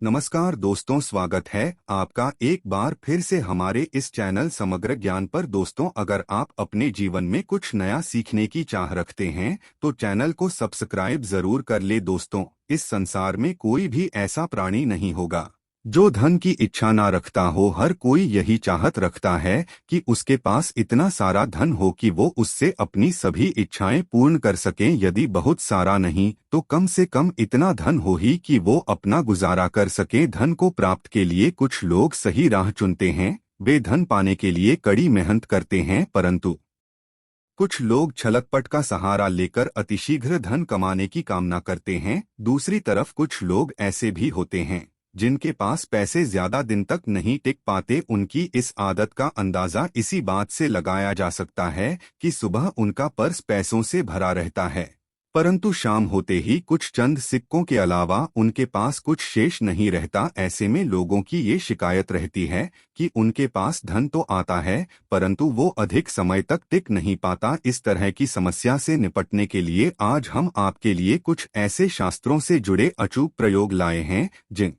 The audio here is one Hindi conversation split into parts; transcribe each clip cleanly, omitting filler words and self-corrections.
नमस्कार दोस्तों, स्वागत है आपका एक बार फिर से हमारे इस चैनल समग्र ज्ञान पर। दोस्तों, अगर आप अपने जीवन में कुछ नया सीखने की चाह रखते हैं तो चैनल को सब्सक्राइब जरूर कर ले। दोस्तों, इस संसार में कोई भी ऐसा प्राणी नहीं होगा जो धन की इच्छा ना रखता हो। हर कोई यही चाहत रखता है कि उसके पास इतना सारा धन हो कि वो उससे अपनी सभी इच्छाएं पूर्ण कर सकें। यदि बहुत सारा नहीं तो कम से कम इतना धन हो ही कि वो अपना गुजारा कर सकें। धन को प्राप्त के लिए कुछ लोग सही राह चुनते हैं, वे धन पाने के लिए कड़ी मेहनत करते हैं, परंतु कुछ लोग छलकपट का सहारा लेकर अतिशीघ्र धन कमाने की कामना करते हैं। दूसरी तरफ कुछ लोग ऐसे भी होते हैं जिनके पास पैसे ज्यादा दिन तक नहीं टिक पाते। उनकी इस आदत का अंदाजा इसी बात से लगाया जा सकता है कि सुबह उनका पर्स पैसों से भरा रहता है, परंतु शाम होते ही कुछ चंद सिक्कों के अलावा उनके पास कुछ शेष नहीं रहता। ऐसे में लोगों की ये शिकायत रहती है कि उनके पास धन तो आता है परंतु वो अधिक समय तक टिक नहीं पाता। इस तरह की समस्या से निपटने के लिए आज हम आपके लिए कुछ ऐसे शास्त्रों से जुड़े अचूक प्रयोग लाए हैं जिन्हें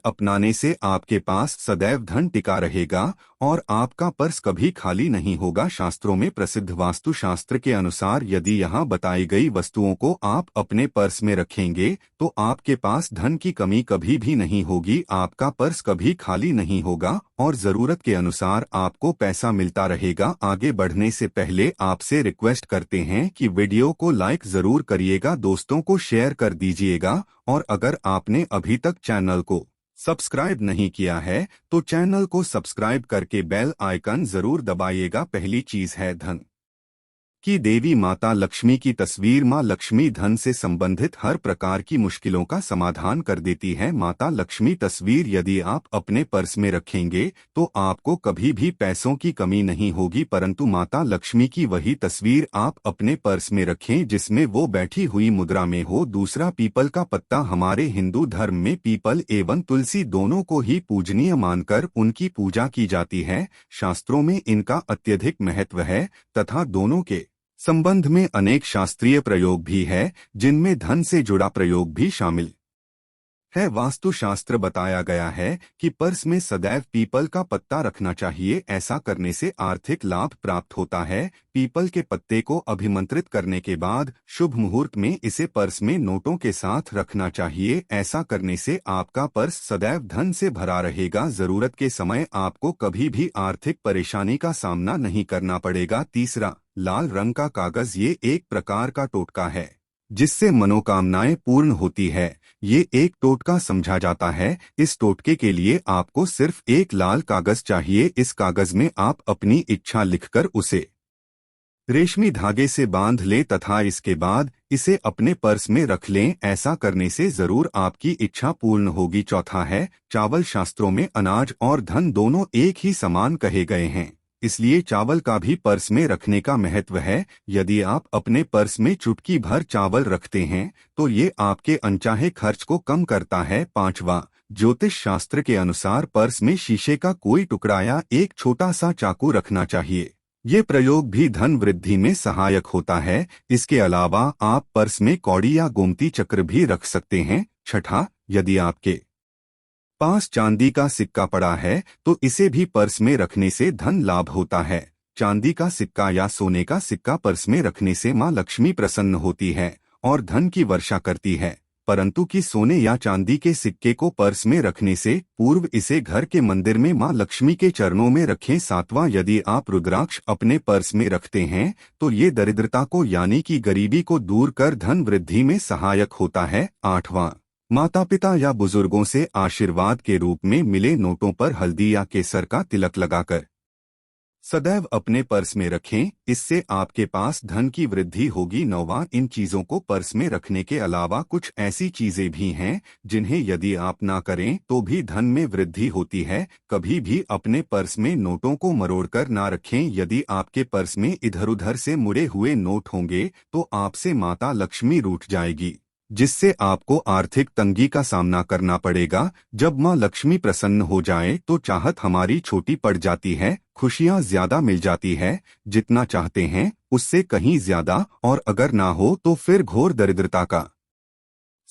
अपनाने से आपके पास सदैव धन टिका रहेगा और आपका पर्स कभी खाली नहीं होगा। शास्त्रों में प्रसिद्ध वास्तु शास्त्र के अनुसार यदि यहाँ बताई गई वस्तुओं को आप अपने पर्स में रखेंगे तो आपके पास धन की कमी कभी भी नहीं होगी, आपका पर्स कभी खाली नहीं होगा और जरूरत के अनुसार आपको पैसा मिलता रहेगा। आगे बढ़ने से पहले आपसे रिक्वेस्ट करते हैं कि वीडियो को लाइक जरूर करिएगा, दोस्तों को शेयर कर दीजिएगा और अगर आपने अभी तक चैनल को सब्सक्राइब नहीं किया है तो चैनल को सब्सक्राइब करके बेल आइकन जरूर दबाइएगा। पहली चीज है धन की देवी माता लक्ष्मी की तस्वीर। माँ लक्ष्मी धन से संबंधित हर प्रकार की मुश्किलों का समाधान कर देती है। माता लक्ष्मी तस्वीर यदि आप अपने पर्स में रखेंगे तो आपको कभी भी पैसों की कमी नहीं होगी, परंतु माता लक्ष्मी की वही तस्वीर आप अपने पर्स में रखें जिसमें वो बैठी हुई मुद्रा में हो। दूसरा, पीपल का पत्ता। हमारे हिंदू धर्म में पीपल एवं तुलसी दोनों को ही पूजनीय मानकर उनकी पूजा की जाती है। शास्त्रों में इनका अत्यधिक महत्व है तथा दोनों के संबंध में अनेक शास्त्रीय प्रयोग भी है जिनमें धन से जुड़ा प्रयोग भी शामिल है। वास्तुशास्त्र बताया गया है कि पर्स में सदैव पीपल का पत्ता रखना चाहिए, ऐसा करने से आर्थिक लाभ प्राप्त होता है। पीपल के पत्ते को अभिमंत्रित करने के बाद शुभ मुहूर्त में इसे पर्स में नोटों के साथ रखना चाहिए। ऐसा करने से आपका पर्स सदैव धन से भरा रहेगा, जरूरत के समय आपको कभी भी आर्थिक परेशानी का सामना नहीं करना पड़ेगा। तीसरा, लाल रंग का कागज। ये एक प्रकार का टोटका है जिससे मनोकामनाएं पूर्ण होती है। ये एक टोटका समझा जाता है। इस टोटके के लिए आपको सिर्फ एक लाल कागज चाहिए। इस कागज में आप अपनी इच्छा लिखकर उसे रेशमी धागे से बांध लें तथा इसके बाद इसे अपने पर्स में रख लें। ऐसा करने से जरूर आपकी इच्छा पूर्ण होगी। चौथा है चावल। शास्त्रों में अनाज और धन दोनों एक ही समान कहे गए हैं, इसलिए चावल का भी पर्स में रखने का महत्व है। यदि आप अपने पर्स में चुटकी भर चावल रखते हैं तो ये आपके अनचाहे खर्च को कम करता है। पांचवा, ज्योतिष शास्त्र के अनुसार पर्स में शीशे का कोई टुकड़ा या एक छोटा सा चाकू रखना चाहिए। ये प्रयोग भी धन वृद्धि में सहायक होता है। इसके अलावा आप पर्स में कौड़ी या गोमती चक्र भी रख सकते हैं। छठा, यदि आपके पास चांदी का सिक्का पड़ा है तो इसे भी पर्स में रखने से धन लाभ होता है। चांदी का सिक्का या सोने का सिक्का पर्स में रखने से माँ लक्ष्मी प्रसन्न होती है और धन की वर्षा करती है, परंतु कि सोने या चांदी के सिक्के को पर्स में रखने से पूर्व इसे घर के मंदिर में माँ लक्ष्मी के चरणों में रखें। सातवां, यदि आप रुद्राक्ष अपने पर्स में रखते हैं तो ये दरिद्रता को यानी कि गरीबी को दूर कर धन वृद्धि में सहायक होता है। आठवां, माता पिता या बुजुर्गों से आशीर्वाद के रूप में मिले नोटों पर हल्दी या केसर का तिलक लगाकर सदैव अपने पर्स में रखें, इससे आपके पास धन की वृद्धि होगी। नौवां, इन चीजों को पर्स में रखने के अलावा कुछ ऐसी चीजें भी हैं जिन्हें यदि आप ना करें तो भी धन में वृद्धि होती है। कभी भी अपने पर्स में नोटों को मरोड़कर ना रखें। यदि आपके पर्स में इधर उधर से मुड़े हुए नोट होंगे तो आपसे माता लक्ष्मी रूठ जाएगी, जिससे आपको आर्थिक तंगी का सामना करना पड़ेगा। जब माँ लक्ष्मी प्रसन्न हो जाए तो चाहत हमारी छोटी पड़ जाती है, खुशियाँ ज्यादा मिल जाती है, जितना चाहते हैं उससे कहीं ज्यादा, और अगर ना हो तो फिर घोर दरिद्रता का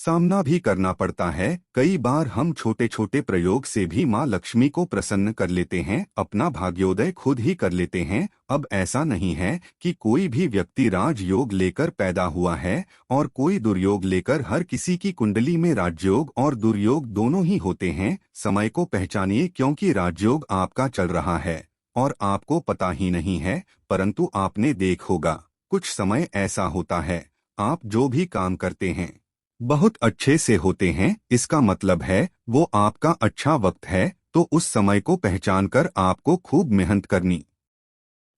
सामना भी करना पड़ता है। कई बार हम छोटे छोटे प्रयोग से भी माँ लक्ष्मी को प्रसन्न कर लेते हैं, अपना भाग्योदय खुद ही कर लेते हैं। अब ऐसा नहीं है कि कोई भी व्यक्ति राजयोग लेकर पैदा हुआ है और कोई दुर्योग लेकर। हर किसी की कुंडली में राजयोग और दुर्योग दोनों ही होते हैं। समय को पहचानिए, क्योंकि राजयोग आपका चल रहा है और आपको पता ही नहीं है, परंतु आपने देख होगा कुछ समय ऐसा होता है आप जो भी काम करते हैं बहुत अच्छे से होते हैं। इसका मतलब है वो आपका अच्छा वक्त है, तो उस समय को पहचान कर आपको खूब मेहनत करनी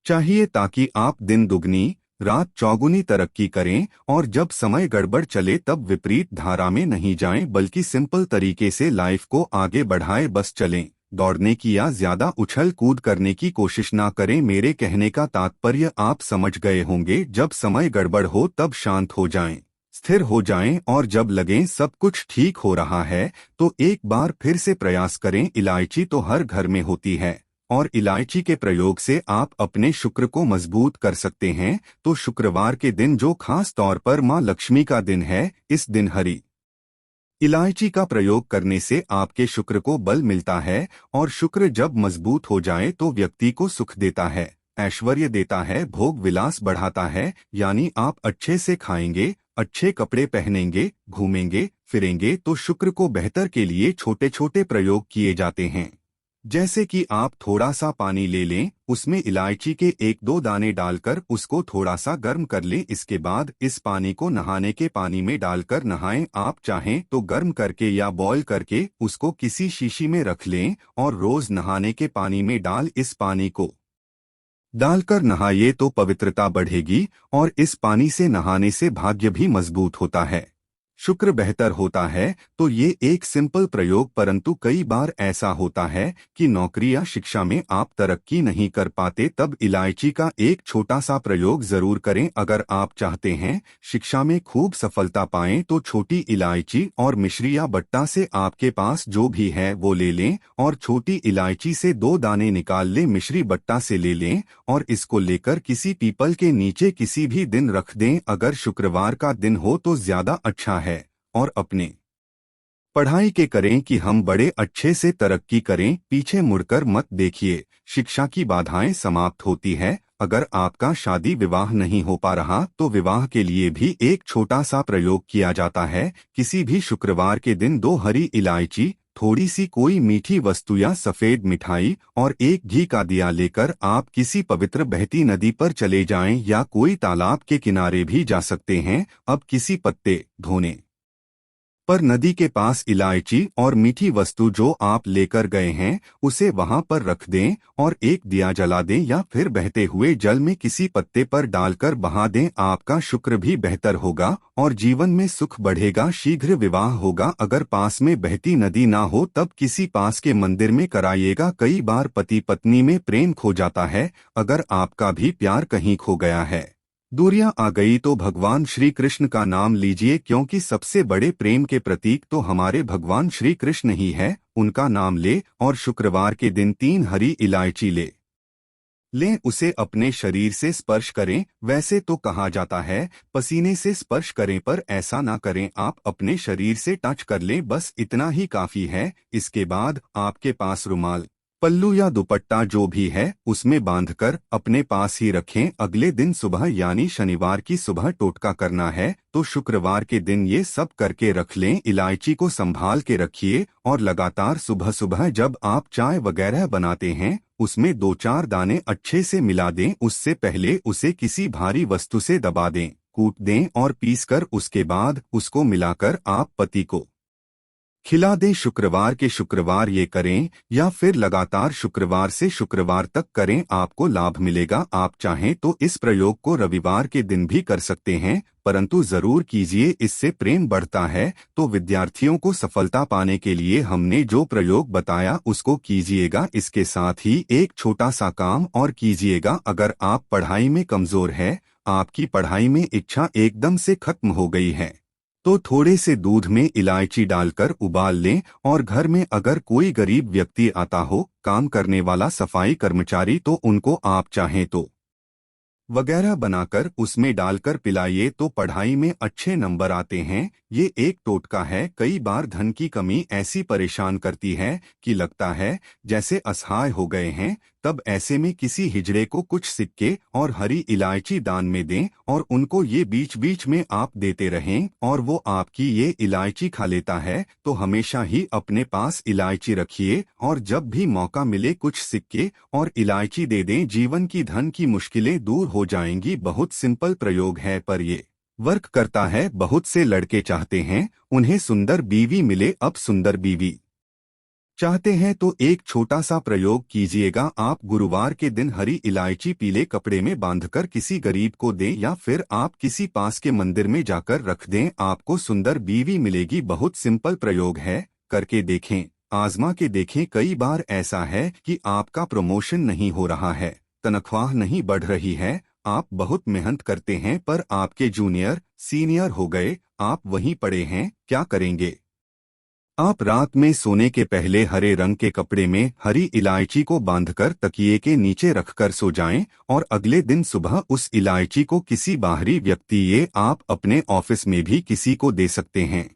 चाहिए, ताकि आप दिन दुगनी रात चौगुनी तरक्की करें। और जब समय गड़बड़ चले तब विपरीत धारा में नहीं जाएं, बल्कि सिंपल तरीके से लाइफ को आगे बढ़ाए बस चलें। दौड़ने की या ज्यादा उछल कूद करने की कोशिश ना करें। मेरे कहने का तात्पर्य आप समझ गए होंगे। जब समय गड़बड़ हो तब शांत हो जाएं, स्थिर हो जाएं, और जब लगें सब कुछ ठीक हो रहा है तो एक बार फिर से प्रयास करें। इलायची तो हर घर में होती है और इलायची के प्रयोग से आप अपने शुक्र को मजबूत कर सकते हैं। तो शुक्रवार के दिन, जो खास तौर पर माँ लक्ष्मी का दिन है, इस दिन हरी इलायची का प्रयोग करने से आपके शुक्र को बल मिलता है। और शुक्र जब मजबूत हो जाए तो व्यक्ति को सुख देता है, ऐश्वर्य देता है, भोग विलास बढ़ाता है। यानी आप अच्छे से खाएंगे, अच्छे कपड़े पहनेंगे, घूमेंगे फिरेंगे। तो शुक्र को बेहतर के लिए छोटे छोटे प्रयोग किए जाते हैं, जैसे कि आप थोड़ा सा पानी ले लें, उसमें इलायची के 1-2 दाने डालकर उसको थोड़ा सा गर्म कर लें। इसके बाद इस पानी को नहाने के पानी में डालकर नहाएं। आप चाहें तो गर्म करके या बॉयल करके उसको किसी शीशी में रख लें और रोज नहाने के पानी में डाल इस पानी को डालकर नहाइए तो पवित्रता बढ़ेगी और इस पानी से नहाने से भाग्य भी मजबूत होता है, शुक्र बेहतर होता है। तो ये एक सिंपल प्रयोग, परंतु कई बार ऐसा होता है कि नौकरी या शिक्षा में आप तरक्की नहीं कर पाते, तब इलायची का एक छोटा सा प्रयोग जरूर करें। अगर आप चाहते हैं शिक्षा में खूब सफलता पाएं तो छोटी इलायची और मिश्री या बट्टा से आपके पास जो भी है वो ले लें और छोटी इलायची से 2 दाने निकाल लें, मिश्री बट्टा से ले लें और इसको लेकर किसी पीपल के नीचे किसी भी दिन रख दें। अगर शुक्रवार का दिन हो तो ज्यादा अच्छा है। और अपने पढ़ाई के करें कि हम बड़े अच्छे से तरक्की करें, पीछे मुड़कर मत देखिए। शिक्षा की बाधाएं समाप्त होती है। अगर आपका शादी विवाह नहीं हो पा रहा तो विवाह के लिए भी एक छोटा सा प्रयोग किया जाता है। किसी भी शुक्रवार के दिन 2 हरी इलायची, थोड़ी सी कोई मीठी वस्तु या सफेद मिठाई और एक घी का दिया लेकर आप किसी पवित्र बहती नदी पर चले जाएं या कोई तालाब के किनारे भी जा सकते हैं। अब किसी पत्ते धोने पर नदी के पास इलायची और मीठी वस्तु जो आप लेकर गए हैं उसे वहां पर रख दें और एक दिया जला दें या फिर बहते हुए जल में किसी पत्ते पर डालकर बहा दें। आपका शुक्र भी बेहतर होगा और जीवन में सुख बढ़ेगा, शीघ्र विवाह होगा। अगर पास में बहती नदी ना हो तब किसी पास के मंदिर में कराइएगा। कई बार पति पत्नी में प्रेम खो जाता है। अगर आपका भी प्यार कहीं खो गया है, दूरियां आ गई, तो भगवान श्री कृष्ण का नाम लीजिए, क्योंकि सबसे बड़े प्रेम के प्रतीक तो हमारे भगवान श्री कृष्ण ही है। उनका नाम ले और शुक्रवार के दिन 3 हरी इलायची लें, उसे अपने शरीर से स्पर्श करें। वैसे तो कहा जाता है पसीने से स्पर्श करें, पर ऐसा ना करें, आप अपने शरीर से टच कर लें, बस इतना ही काफी है। इसके बाद आपके पास रुमाल, पल्लू या दुपट्टा जो भी है उसमें बांधकर अपने पास ही रखें। अगले दिन सुबह यानी शनिवार की सुबह टोटका करना है, तो शुक्रवार के दिन ये सब करके रख लें। इलायची को संभाल के रखिए और लगातार सुबह सुबह जब आप चाय वगैरह बनाते हैं उसमें 2-4 दाने अच्छे से मिला दें। उससे पहले उसे किसी भारी वस्तु से दबा दें, कूट दें और पीसकर उसके बाद उसको मिलाकर आप पति को खिला दें। शुक्रवार के शुक्रवार ये करें या फिर लगातार शुक्रवार से शुक्रवार तक करें, आपको लाभ मिलेगा। आप चाहें तो इस प्रयोग को रविवार के दिन भी कर सकते हैं, परंतु जरूर कीजिए, इससे प्रेम बढ़ता है। तो विद्यार्थियों को सफलता पाने के लिए हमने जो प्रयोग बताया उसको कीजिएगा। इसके साथ ही एक छोटा सा काम और कीजिएगा। अगर आप पढ़ाई में कमजोर है, आपकी पढ़ाई में इच्छा एकदम से खत्म हो गई है, तो थोड़े से दूध में इलायची डालकर उबाल लें और घर में अगर कोई गरीब व्यक्ति आता हो, काम करने वाला सफाई कर्मचारी, तो उनको आप चाहें तो वगैरह बनाकर उसमें डालकर पिलाइए तो पढ़ाई में अच्छे नंबर आते हैं। ये एक टोटका है। कई बार धन की कमी ऐसी परेशान करती है कि लगता है जैसे असहाय हो गए हैं। तब ऐसे में किसी हिजड़े को कुछ सिक्के और हरी इलायची दान में दें और उनको ये बीच बीच में आप देते रहें और वो आपकी ये इलायची खा लेता है। तो हमेशा ही अपने पास इलायची रखिए और जब भी मौका मिले कुछ सिक्के और इलायची दे दें। जीवन की धन की मुश्किलें दूर हो जाएंगी। बहुत सिंपल प्रयोग है पर ये वर्क करता है। बहुत से लड़के चाहते हैं उन्हें सुंदर बीवी मिले। अब सुंदर बीवी चाहते हैं तो एक छोटा सा प्रयोग कीजिएगा। आप गुरुवार के दिन हरी इलायची पीले कपड़े में बांधकर किसी गरीब को दें या फिर आप किसी पास के मंदिर में जाकर रख दें। आपको सुंदर बीवी मिलेगी। बहुत सिंपल प्रयोग है, करके देखें, आजमा के देखें। कई बार ऐसा है कि आपका प्रमोशन नहीं हो रहा है, तनख्वाह नहीं बढ़ रही है, आप बहुत मेहनत करते हैं पर आपके जूनियर सीनियर हो गए, आप वहीं पड़े हैं। क्या करेंगे? आप रात में सोने के पहले हरे रंग के कपड़े में हरी इलायची को बांधकर तकिए के नीचे रखकर सो जाएं और अगले दिन सुबह उस इलायची को किसी बाहरी व्यक्ति, ये आप अपने ऑफिस में भी किसी को दे सकते हैं,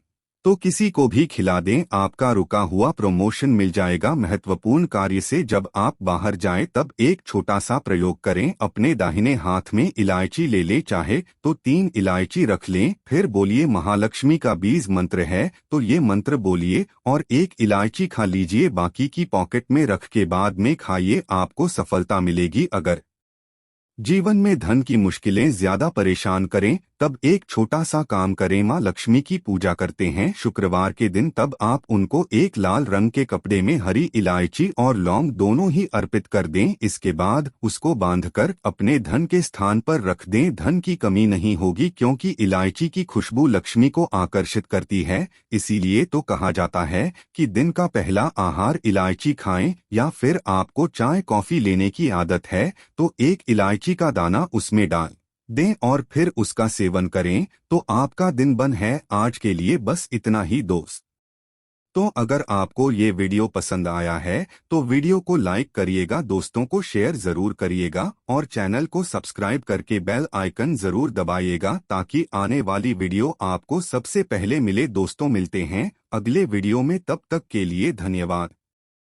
तो किसी को भी खिला दें। आपका रुका हुआ प्रमोशन मिल जाएगा। महत्वपूर्ण कार्य से जब आप बाहर जाएं तब एक छोटा सा प्रयोग करें। अपने दाहिने हाथ में इलायची ले लें, चाहे तो 3 इलायची रख लें। फिर बोलिए महालक्ष्मी का बीज मंत्र है तो ये मंत्र बोलिए और 1 इलायची खा लीजिए। बाकी की पॉकेट में रख के बाद में खाइए, आपको सफलता मिलेगी। अगर जीवन में धन की मुश्किलें ज्यादा परेशान करें तब एक छोटा सा काम करें। माँ लक्ष्मी की पूजा करते हैं शुक्रवार के दिन, तब आप उनको एक लाल रंग के कपड़े में हरी इलायची और लौंग दोनों ही अर्पित कर दें। इसके बाद उसको बांधकर अपने धन के स्थान पर रख दें। धन की कमी नहीं होगी क्योंकि इलायची की खुशबू लक्ष्मी को आकर्षित करती है। इसीलिए तो कहा जाता है कि दिन का पहला आहार इलायची खाएं। या फिर आपको चाय कॉफी लेने की आदत है तो 1 इलायची का दाना उसमें डाल दें और फिर उसका सेवन करें तो आपका दिन बन है। आज के लिए बस इतना ही दोस्त। तो अगर आपको ये वीडियो पसंद आया है तो वीडियो को लाइक करिएगा, दोस्तों को शेयर जरूर करिएगा और चैनल को सब्सक्राइब करके बेल आइकन जरूर दबाइएगा ताकि आने वाली वीडियो आपको सबसे पहले मिले। दोस्तों मिलते हैं अगले वीडियो में, तब तक के लिए धन्यवाद।